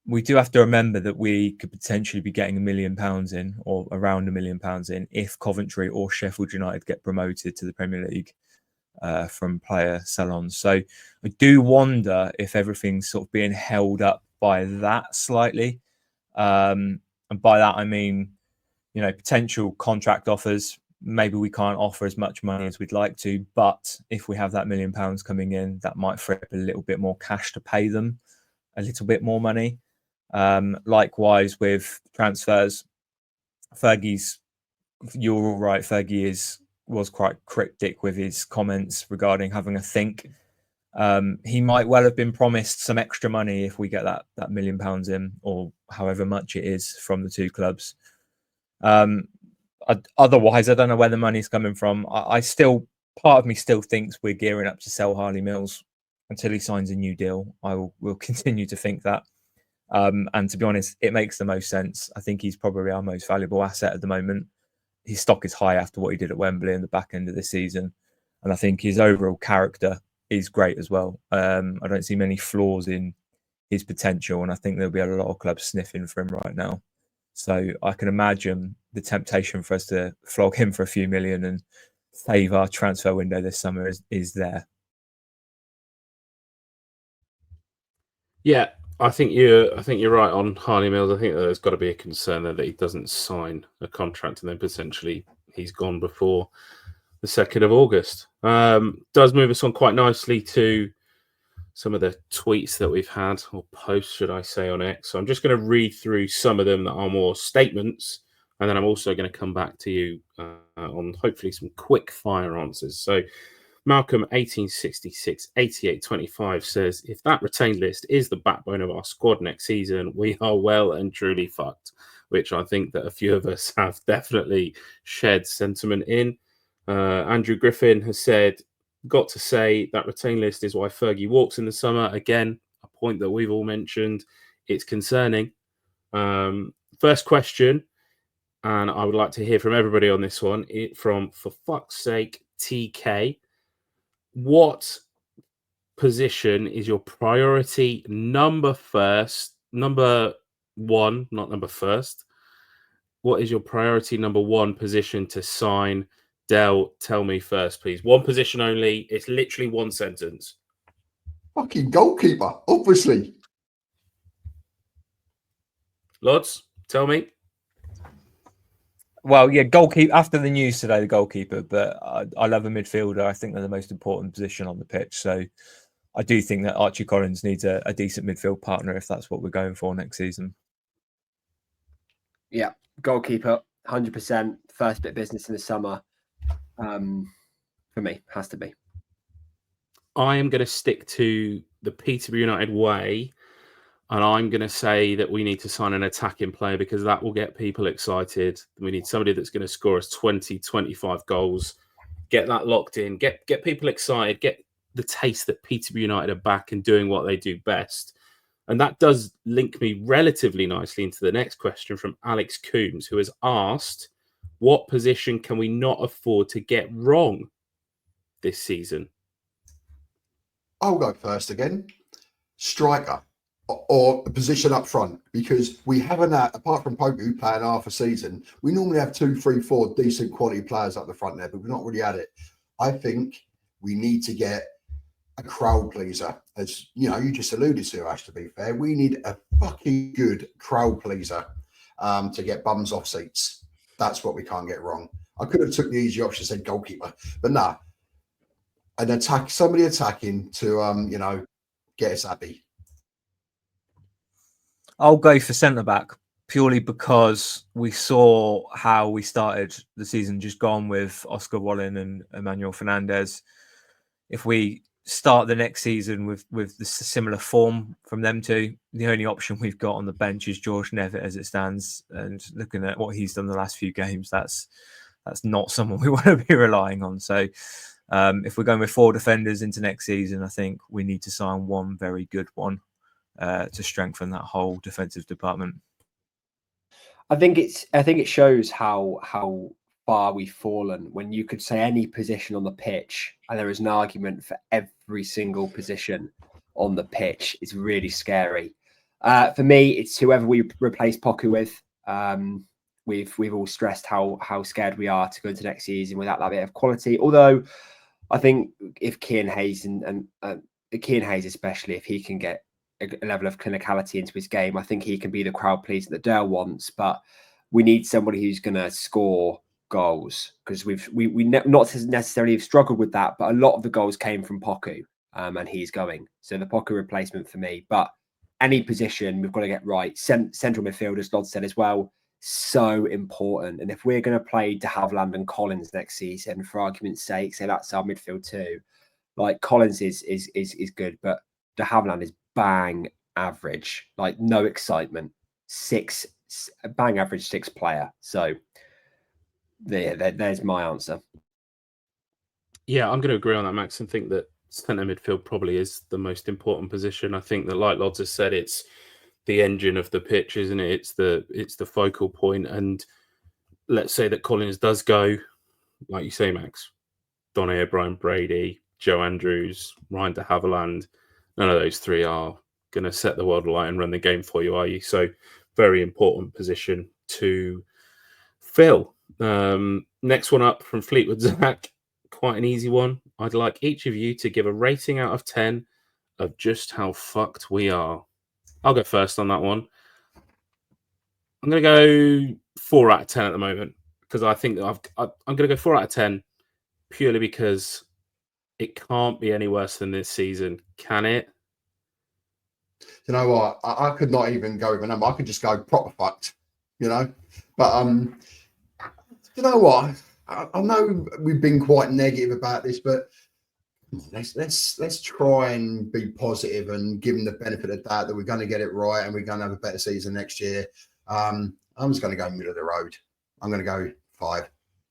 we do have to remember that we could potentially be getting £1 million in, or around £1 million in, if Coventry or Sheffield United get promoted to the Premier League from player sell-ons. So I do wonder if everything's sort of being held up by that slightly. And by that, I mean, potential contract offers. Maybe we can't offer as much money as we'd like to, but if we have that £1 million coming in, that might free up a little bit more cash to pay them a little bit more money. Likewise with transfers, you're all right. Fergie was quite cryptic with his comments regarding having a think. He might well have been promised some extra money if we get that £1 million in, or however much it is from the two clubs. Otherwise, I don't know where the money's coming from. Part of me still thinks we're gearing up to sell Harley Mills until he signs a new deal. I will continue to think that. And to be honest, it makes the most sense. I think he's probably our most valuable asset at the moment. His stock is high after what he did at Wembley in the back end of the season. And I think his overall character is great as well. I don't see many flaws in his potential. And I think there'll be a lot of clubs sniffing for him right now. So I can imagine the temptation for us to flog him for a few million and save our transfer window this summer is there.
Yeah, I think you're right on Harley Mills. I think there's got to be a concern there that he doesn't sign a contract and then potentially he's gone before the 2nd of August. Does move us on quite nicely to some of the tweets that we've had, or posts, should I say, on X. So I'm just going to read through some of them that are more statements, and then I'm also going to come back to you on hopefully some quick fire answers. So Malcolm 1866 8825 says, if that retained list is the backbone of our squad next season, we are well and truly fucked, which I think that a few of us have definitely shared sentiment in. Andrew Griffin has said, got to say that retained list is why Fergie walks in the summer. Again, a point that we've all mentioned. It's concerning. First question, and I would like to hear from everybody on this one, from For Fuck's Sake TK. What position is your priority number one, not number first? What is your priority number one position to sign? Del, tell me first, please. One position only. It's literally one sentence.
Fucking goalkeeper, obviously.
Lodz, tell me.
Well, yeah, goalkeeper. After the news today, the goalkeeper, but I love a midfielder. I think they're the most important position on the pitch. So I do think that Archie Collins needs a decent midfield partner if that's what we're going for next season.
Yeah, goalkeeper, 100%. First bit of business in the summer. For me, has to be.
I am going to stick to the Peterborough United way, and I'm going to say that we need to sign an attacking player because that will get people excited. We need somebody that's going to score us 20, 25 goals, get that locked in, get people excited, get the taste that Peterborough United are back and doing what they do best. And that does link me relatively nicely into the next question from Alex Coombs, who has asked, what position can we not afford to get wrong this season?
I'll go first again. Striker or a position up front, because we haven't had, apart from Poku playing half a season, we normally have 2, 3, 4 decent quality players up the front there, but we've not really had it. I think we need to get a crowd pleaser, as you know, you just alluded to, Ash, to be fair. We need a fucking good crowd pleaser to get bums off seats. That's what we can't get wrong. I could have took the easy option, said goalkeeper, but nah. Somebody attacking to get us happy.
I'll go for centre back purely because we saw how we started the season just gone with Oscar Wallin and Emmanuel Fernandez. If we start the next season with the similar form from them two, the only option we've got on the bench is George Nevitt as it stands. And looking at what he's done the last few games, that's not someone we want to be relying on. So if we're going with 4 defenders into next season, I think we need to sign one very good one to strengthen that whole defensive department.
I think it shows how far we've fallen when you could say any position on the pitch and there is an argument for every single position on the pitch. It's really scary. For me, it's whoever we replace Poku with. We've all stressed how scared we are to go into next season without that bit of quality. Although I think if Kean Hayes and Kean Hayes especially, if he can get a level of clinicality into his game, I think he can be the crowd pleaser that Dale wants. But we need somebody who's going to score goals, because we not necessarily have struggled with that, but a lot of the goals came from Poku, and he's going. So the Poku replacement for me. But any position we've got to get right. Central midfield, as Lodz said as well, so important. And if we're going to play De Havilland and Collins next season, for argument's sake, say that's our midfield too. Like Collins is good, but De Havilland is bang average, like no excitement. Bang average 6 player. So there's my answer.
Yeah, I'm going to agree on that, Max, and think that centre midfield probably is the most important position. I think that, like Lodz has said, it's the engine of the pitch, isn't it? It's the focal point. And let's say that Collins does go, like you say, Max, Donny, Brian Brady, Joe Andrews, Ryan de Havilland. None of those 3 are going to set the world alight and run the game for you, are you? So very important position to fill. Next one up from Fleetwood Zach, quite an easy one. I'd like each of you to give a rating out of 10 of just how fucked we are. I'll go first on that one. I'm going to go 4 out of 10 at the moment, because I think that I'm going to go 4 out of 10 purely because it can't be any worse than this season, can it?
You know what? I could not even go with a number. I could just go proper fucked, But you know what? I know we've been quite negative about this, but let's try and be positive and give them the benefit of the doubt that we're going to get it right and we're going to have a better season next year. I'm just going to go middle of the road. I'm going to go 5.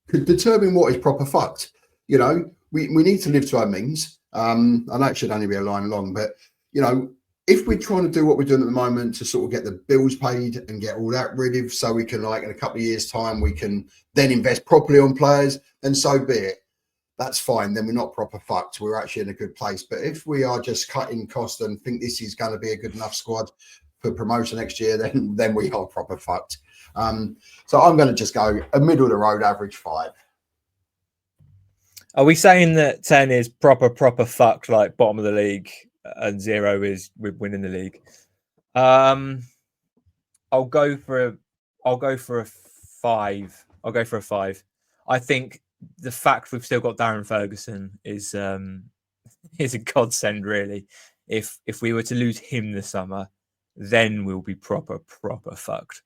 Could determine what is proper fucked. You know, we need to live to our means. And that should only be a line long, but you know, if we're trying to do what we're doing at the moment to sort of get the bills paid and get all that rid of, so we can, like, in a couple of years' time, we can then invest properly on players, then so be it. That's fine. Then we're not proper fucked. We're actually in a good place. But if we are just cutting costs and think this is going to be a good enough squad for promotion next year, then we are proper fucked. So I'm going to just go a middle of the road average 5.
Are we saying that 10 is proper fucked, like bottom of the league, and 0 is winning the league? I'll go for a 5. I'll go for a 5. I think the fact we've still got Darren Ferguson is a godsend, really. If we were to lose him this summer, then we'll be proper fucked.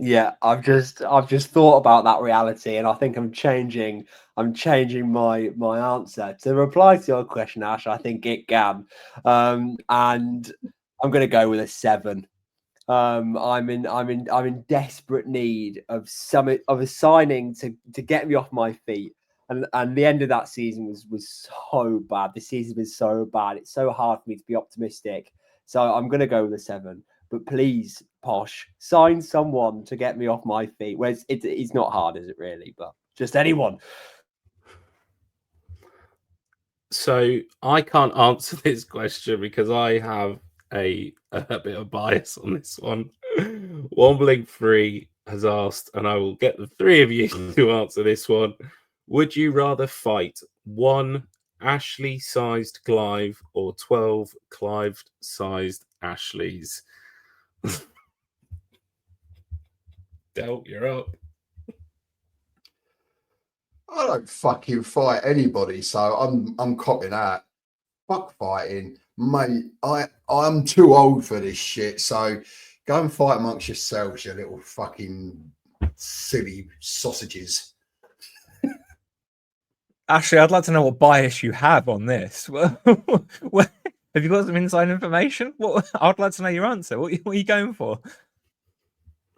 Yeah, I've just thought about that reality, and I think I'm changing my answer to reply to your question, Ash. I think it can, and I'm going to go with a 7. I'm in desperate need of a signing to get me off my feet, and the end of that season was so bad. The season was so bad. It's so hard for me to be optimistic. So I'm going to go with a 7. But please, Posh, sign someone to get me off my feet. Well, it's not hard, is it really? But just anyone.
So I can't answer this question because I have a bit of bias on this one. Wombling 3 has asked, and I will get the 3 of you to answer this one. Would you rather fight 1 Ashley-sized Clive or 12 Clive-sized Ashleys? Del, you're up.
I don't fucking fight anybody, so I'm copping out. Fuck fighting, mate. I'm too old for this shit. So go and fight amongst yourselves, you little fucking silly sausages.
Ashley, I'd like to know what bias you have on this. Have you got some inside information? I'd like to know your answer. What are you going for?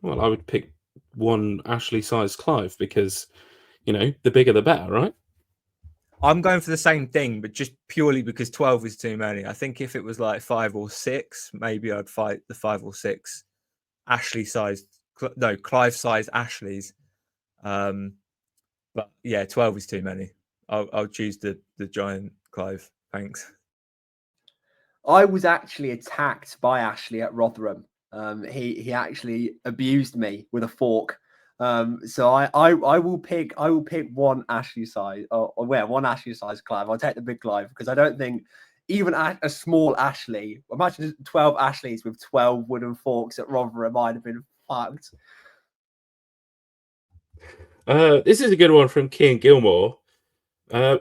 Well, I would pick 1 Ashley-sized Clive because, you know, the bigger the better, right?
I'm going for the same thing, but just purely because 12 is too many. I think if it was like 5 or 6, maybe I'd fight the 5 or 6 Clive-sized Ashleys. But yeah, 12 is too many. I'll choose the giant Clive. Thanks.
I was actually attacked by Ashley at Rotherham. He actually abused me with a fork. So I will pick 1 Ashley size or 1 Ashley size Clive. I'll take the big Clive because I don't think even a small Ashley. Imagine 12 Ashleys with 12 wooden forks at Rotherham. Might have been fucked.
This is a good one from Kean Gilmore.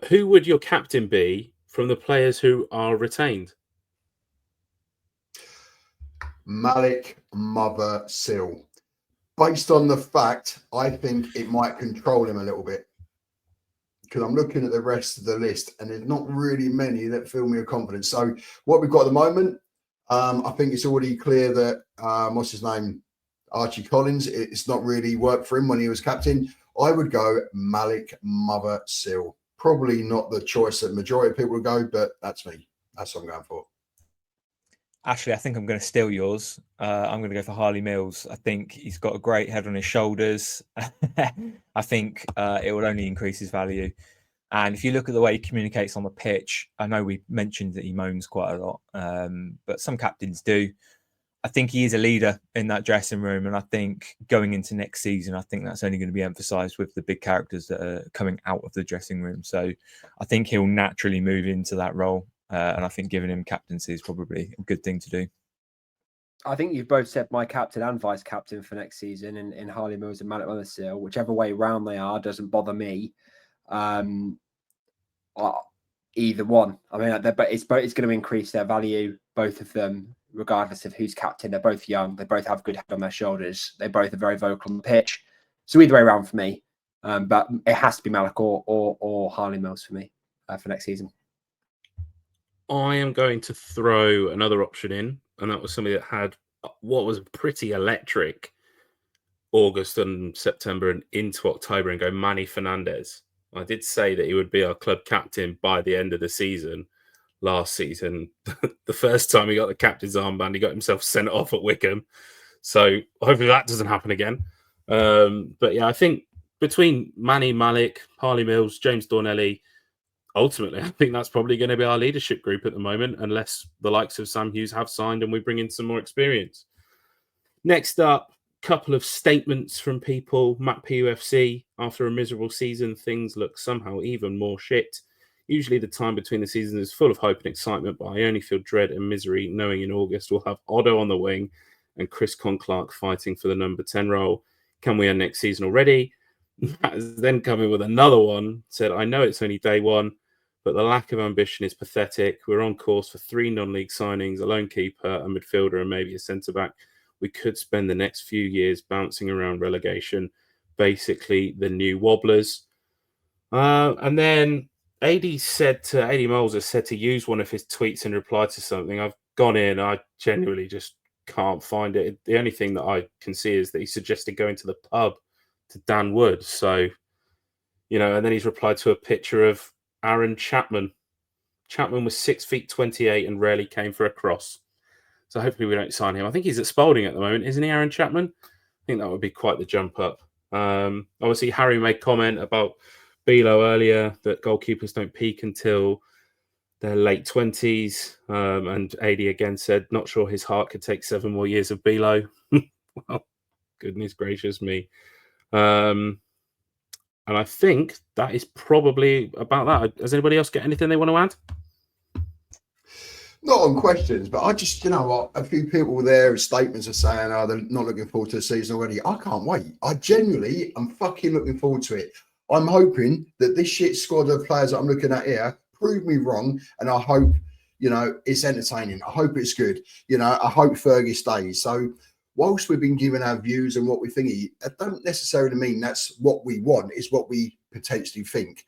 Who would your captain be from the players who are retained?
Malik Mother Seal. Based on the fact, I think it might control him a little bit. Because I'm looking at the rest of the list and there's not really many that fill me with confidence. So what we've got at the moment, I think it's already clear that, what's his name? Archie Collins, it's not really worked for him when he was captain. I would go Malik Mother Seal. Probably not the choice that majority of people would go, but that's me. That's what I'm going for.
Ashley, I think I'm going to steal yours. I'm going to go for Harley Mills. I think he's got a great head on his shoulders. I think it will only increase his value. And if you look at the way he communicates on the pitch, I know we mentioned that he moans quite a lot, but some captains do. I think he is a leader in that dressing room. And I think going into next season, I think that's only going to be emphasised with the big characters that are coming out of the dressing room. So I think he'll naturally move into that role. And I think giving him captaincy is probably a good thing to do.
I think you've both said my captain and vice captain for next season in Harley Mills and Malik Mothersill. Whichever way round they are doesn't bother me. Either one. I mean, it's going to increase their value, both of them, regardless of who's captain. They're both young. They both have good head on their shoulders. They both are very vocal on the pitch. So either way around for me. But it has to be Malik or Harley Mills for me. for next season.
I am going to throw another option in, and that was somebody that had what was a pretty electric August and September and into October, and go Manny Fernandez. I did say that he would be our club captain by the end of the season. Last season, the first time he got the captain's armband, he got himself sent off at Wickham. So hopefully that doesn't happen again. But yeah, I think between Manny, Malik, Harley Mills, James Dornelli, ultimately, I think that's probably going to be our leadership group at the moment, unless the likes of Sam Hughes have signed and we bring in some more experience. Next up, couple of statements from people. Matt PUFC, after a miserable season, things look somehow even more shit. Usually the time between the seasons is full of hope and excitement, but I only feel dread and misery knowing in August we'll have Otto on the wing and Chris Conclark fighting for the number 10 role. Can we end next season already? Matt has then come in with another one, said, I know it's only day one, but the lack of ambition is pathetic. We're on course for 3 non-league signings, a lone keeper, a midfielder, and maybe a centre-back. We could spend the next few years bouncing around relegation, basically the new Wobblers. And then AD Moles has said to use one of his tweets in reply to something. I've gone in, I genuinely just can't find it. The only thing that I can see is that he suggested going to the pub to Dan Wood. So, and then he's replied to a picture of Aaron Chapman. Chapman was 6'28" and rarely came for a cross. So hopefully we don't sign him. I think he's at Spalding at the moment, isn't he, Aaron Chapman? I think that would be quite the jump up. Obviously, Harry made comment about Bilo earlier that goalkeepers don't peak until their late 20s. And AD again said, not sure his heart could take 7 more years of Bilo. Well, goodness gracious me. And I think that is probably about that. Does anybody else get anything they want to add?
Not on questions, but I just, a few people there, statements are saying, they're not looking forward to the season already. I can't wait. I genuinely am fucking looking forward to it. I'm hoping that this shit squad of players that I'm looking at here prove me wrong, and I hope, it's entertaining. I hope it's good. I hope Fergie stays. So whilst we've been giving our views and what we think, it don't necessarily mean that's what we want. It's what we potentially think.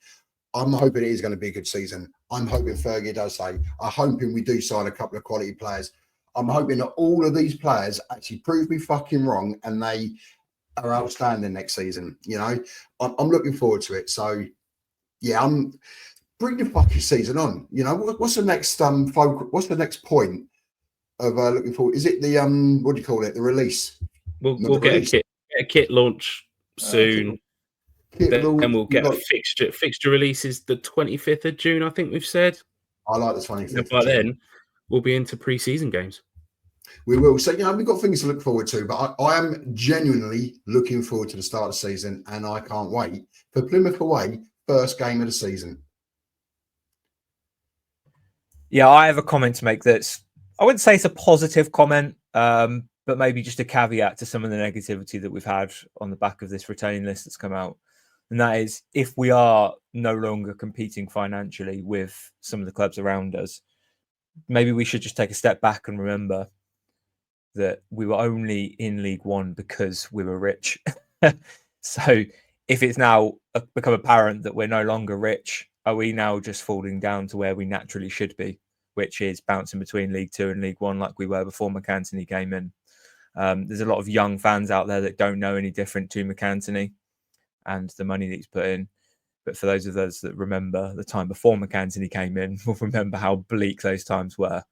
I'm hoping it is going to be a good season. I'm hoping Fergie does say. I'm hoping we do sign a couple of quality players. I'm hoping that all of these players actually prove me fucking wrong and they are outstanding next season. I'm looking forward to it. So, yeah, bring the fucking season on. What's the next focus? What's the next point of looking forward? Is it the what do you call it? The release.
We'll get a kit launch soon. Then we'll get a fixture. Fixture release is the 25th of June, I think we've said.
I like the 25th.
And by then, we'll be into pre-season games.
We will. So, we've got things to look forward to, but I am genuinely looking forward to the start of the season, and I can't wait for Plymouth away, first game of the season.
Yeah, I have a comment to make that's, I wouldn't say it's a positive comment, but maybe just a caveat to some of the negativity that we've had on the back of this retained list that's come out. And that is, if we are no longer competing financially with some of the clubs around us, maybe we should just take a step back and remember that we were only in League One because we were rich. So if it's now become apparent that we're no longer rich, are we now just falling down to where we naturally should be, which is bouncing between League Two and League One like we were before McAntony came in? There's a lot of young fans out there that don't know any different to McAntony and the money that he's put in. But for those of us that remember the time before McAntony came in, will remember how bleak those times were.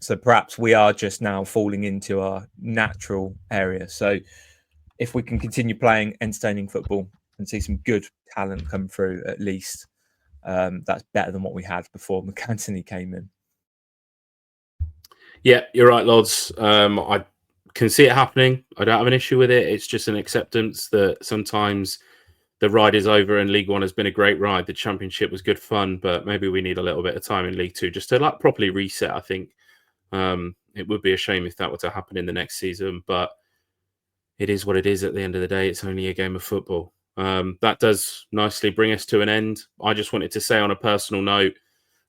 So perhaps we are just now falling into our natural area. So if we can continue playing entertaining football and see some good talent come through, at least, that's better than what we had before McAntony came in.
Yeah, you're right, Lodz. I can see it happening. I don't have an issue with it. It's just an acceptance that sometimes the ride is over, and League One has been a great ride. The Championship was good fun, but maybe we need a little bit of time in League Two just to properly reset, I think. It would be a shame if that were to happen in the next season, but it is what it is at the end of the day. It's only a game of football. That does nicely bring us to an end. I just wanted to say on a personal note,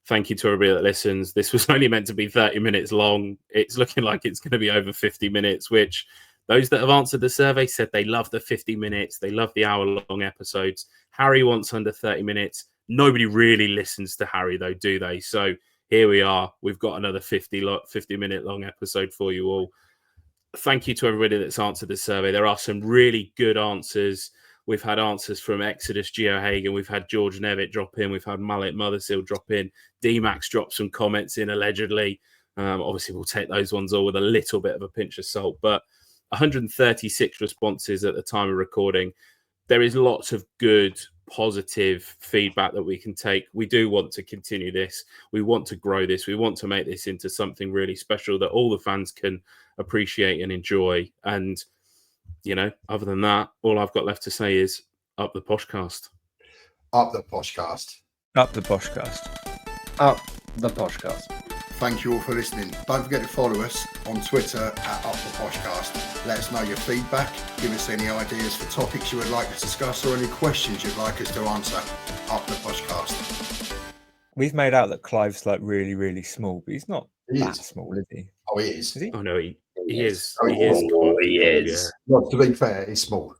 thank you to everybody that listens. This was only meant to be 30 minutes long. It's looking like it's going to be over 50 minutes, which those that have answered the survey said they love the 50 minutes. They love the hour-long episodes. Harry wants under 30 minutes. Nobody really listens to Harry, though, do they? So here we are. We've got another 50-minute long episode for you all. Thank you to everybody that's answered the survey. There are some really good answers. We've had answers from Exodus Geohagen. We've had George Nevitt drop in. We've had Mallet Mothersill drop in. D-Max drop some comments in, allegedly. Obviously, we'll take those ones all with a little bit of a pinch of salt. But 136 responses at the time of recording. There is lots of good, positive feedback that we can take. We do want to continue this. We want to grow this. We want to make this into something really special that all the fans can appreciate and enjoy. And, you know, other than that, all I've got left to say is up the Poshcast.
Up the Poshcast.
Up the Poshcast.
Up the Poshcast.
Thank you all for listening. Don't forget to follow us on Twitter at UpThePoshcast. Let us know your feedback. Give us any ideas for topics you would like to discuss or any questions you'd like us to answer. Up the Poshcast.
We've made out that Clive's like really, really small, but he's not that small, is he?
Oh, he is.
Is he?
Oh, no, he is.
Oh,
He is.
he is.
Well, to be fair, he's small.